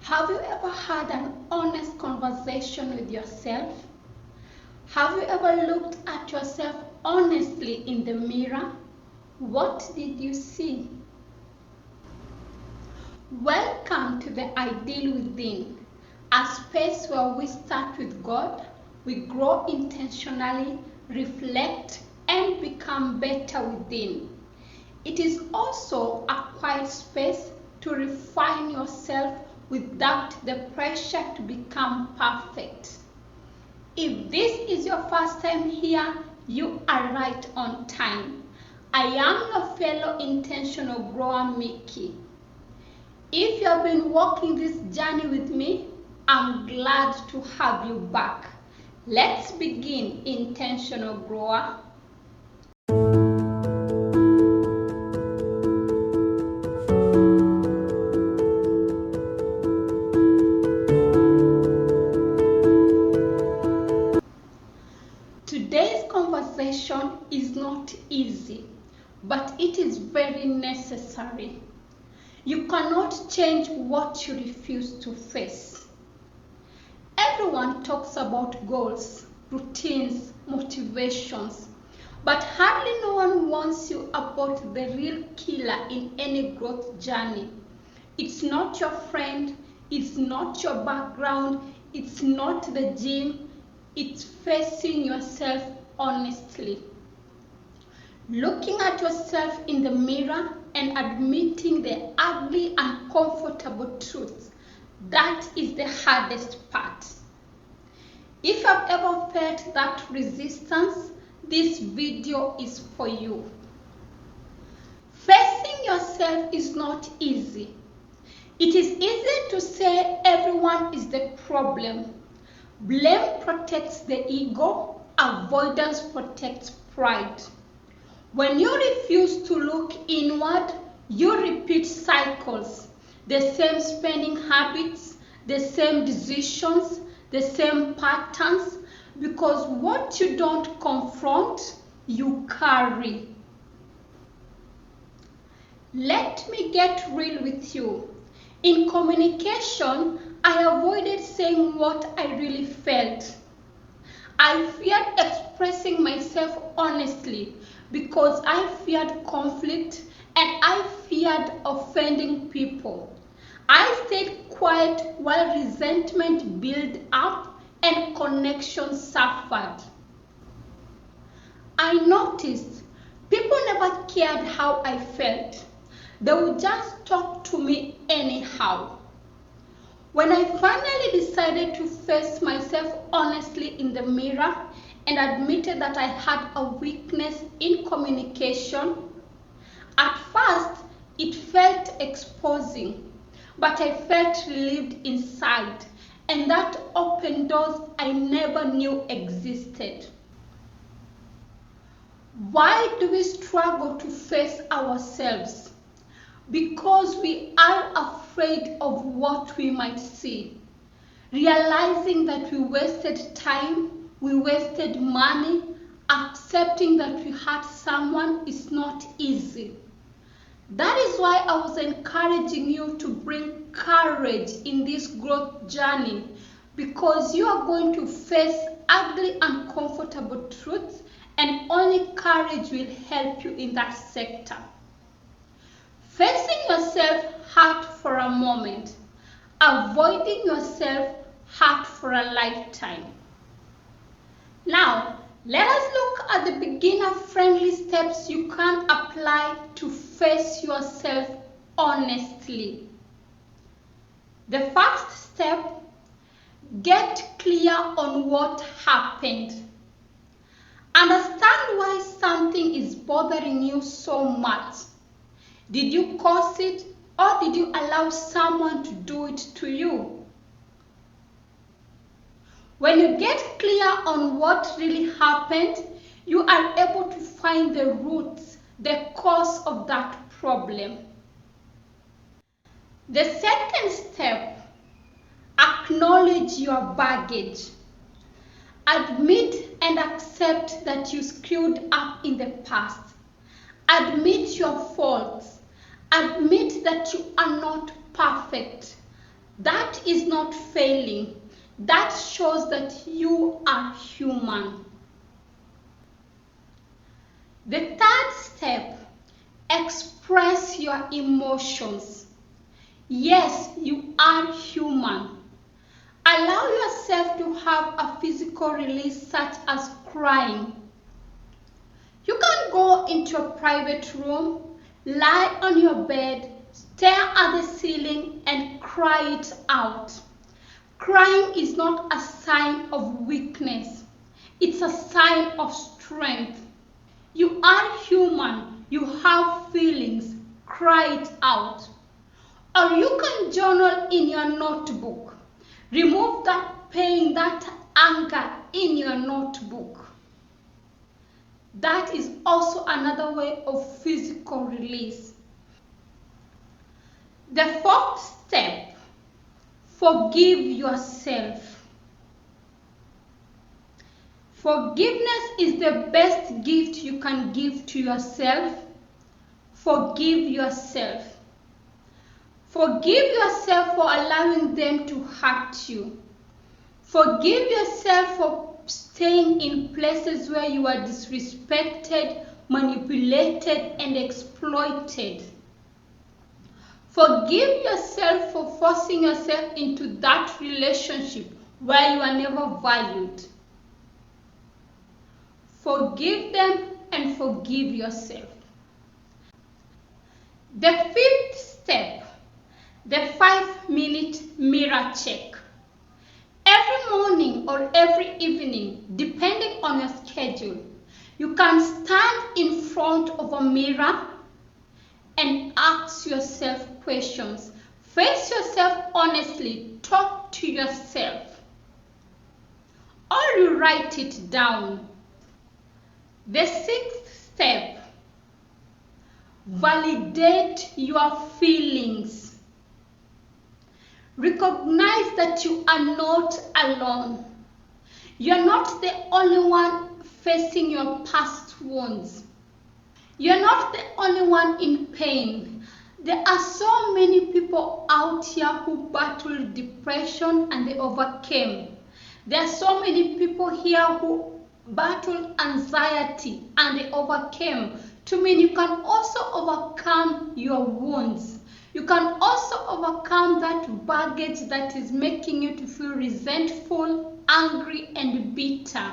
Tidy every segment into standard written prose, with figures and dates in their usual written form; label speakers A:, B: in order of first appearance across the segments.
A: Have you ever had an honest conversation with yourself? Have you ever looked at yourself honestly in the mirror? What did you see? Welcome to the Ideal Within, a space where we start with God, we grow intentionally, reflect, and become better within. It is also a quiet space to refine yourself without the pressure to become perfect. If this is your first time here, you are right on time. I am your fellow intentional grower, Mickey. If you have been walking this journey with me, I'm glad to have you back. Let's begin, intentional grower. Today's conversation is not easy, but it is very necessary. You cannot change what you refuse to face. Everyone talks about goals, routines, motivations, but hardly no one warns you about the real killer in any growth journey. It's not your friend, it's not your background, it's not the gym, it's facing yourself honestly. Looking at yourself in the mirror and admitting the ugly, uncomfortable truth. That is the hardest part. If you have ever felt that resistance, this video is for you. Facing yourself is not easy. It is easy to say everyone is the problem. Blame protects the ego, avoidance protects pride. When you refuse to look inward, you repeat cycles, the same spending habits, the same decisions, the same patterns, because what you don't confront, you carry. Let me get real with you. In communication, I avoided saying what I really felt. I feared expressing myself honestly because I feared conflict and I feared offending people. I stayed quiet while resentment built up and connection suffered. I noticed people never cared how I felt. They would just talk to me anyhow. When I finally decided to face myself honestly in the mirror and admitted that I had a weakness in communication, at first it felt exposing, but I felt relieved inside, and that opened doors I never knew existed. Why do we struggle to face ourselves? Because we are afraid of what we might see. Realizing that we wasted time, we wasted money, accepting that we hurt someone is not easy. That is why I was encouraging you to bring courage in this growth journey, because you are going to face ugly, uncomfortable truths, and only courage will help you in that sector. Facing yourself hurt for a moment. Avoiding yourself hurt for a lifetime. Now, let us look at the beginner-friendly steps you can apply to face yourself honestly. The first step, get clear on what happened. Understand why something is bothering you so much. Did you cause it, or did you allow someone to do it to you? When you get clear on what really happened, you are able to find the roots, the cause of that problem. The second step, acknowledge your baggage. Admit and accept that you screwed up in the past. Admit your faults. Admit that you are not perfect. That is not failing. That shows that you are human. The third step, express your emotions. Yes, you are human. Allow yourself to have a physical release such as crying. You can go into a private room, lie on your bed, stare at the ceiling and cry it out. Crying is not a sign of weakness. It's a sign of strength. You are human. You have feelings. Cry it out. Or you can journal in your notebook. Remove that pain, that anger in your notebook. That is also another way of physical release. The fourth step, forgive yourself. Forgiveness is the best gift you can give to yourself. Forgive yourself. Forgive yourself for allowing them to hurt you. Forgive yourself for staying in places where you are disrespected, manipulated, and exploited. Forgive yourself for forcing yourself into that relationship where you are never valued. Forgive them and forgive yourself. The fifth step, the 5-minute mirror check. Every morning or every evening, depending on your schedule, you can stand in front of a mirror and ask yourself questions. Face yourself honestly. Talk to yourself. Or you write it down. The sixth step, validate your feelings. Recognize that you are not alone. You're not the only one facing your past wounds. You're not the only one in pain. There are so many people out here who battled depression and they overcame. There are so many people here who battled anxiety and they overcame. To me, you can also overcome your wounds. You can also overcome that baggage that is making you to feel resentful, angry, and bitter.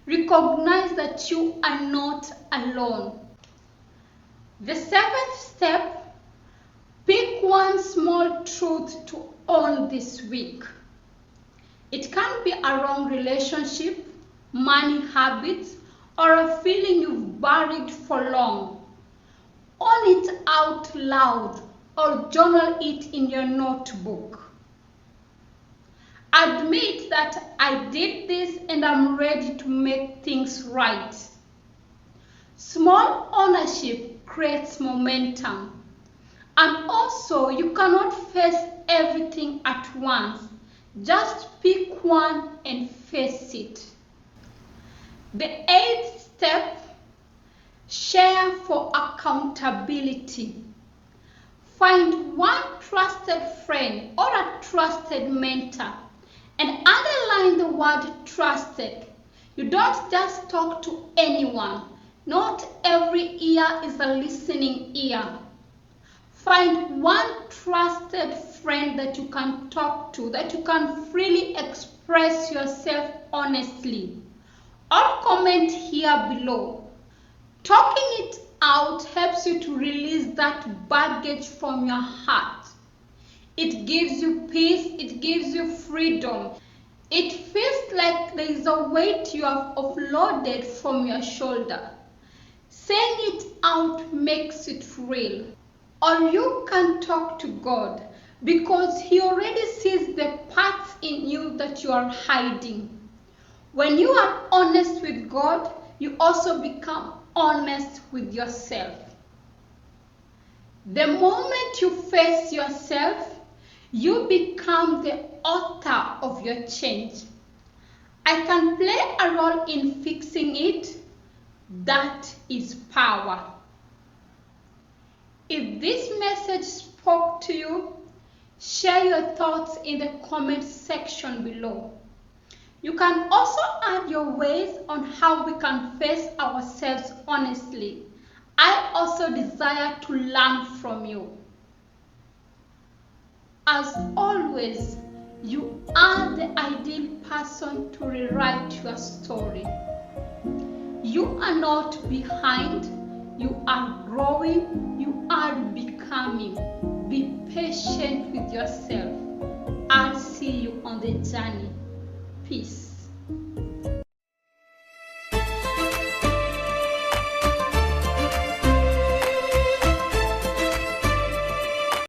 A: Recognize that you are not alone. The seventh step, pick one small truth to own this week. It can be a wrong relationship, money habits, or a feeling you've buried for long. Own it out loud or journal it in your notebook. Admit that I did this and I'm ready to make things right. Small ownership creates momentum. And also, you cannot face everything at once. Just pick one and face it. The eighth step, share for accountability. Find one trusted friend or a trusted mentor and underline the word trusted. You don't just talk to anyone. Not every ear is a listening ear. Find one trusted friend that you can talk to, that you can freely express yourself honestly. Or comment here below. Talking it out helps you to release that baggage from your heart. It gives you peace, it gives you freedom. It feels like there is a weight you have offloaded from your shoulder. Saying it out makes it real. Or you can talk to God because He already sees the parts in you that you are hiding. When you are honest with God, you also become honest with yourself. The moment you face yourself, you become the author of your change. I can play a role in fixing it. That is power. If this message spoke to you, Share your thoughts in the comment section below. You can also add your ways on how we can face ourselves honestly. I also desire to learn from you. As always, you are the ideal person to rewrite your story. You are not behind, you are growing, you are becoming. Be patient with yourself. I'll see you on the journey. Peace.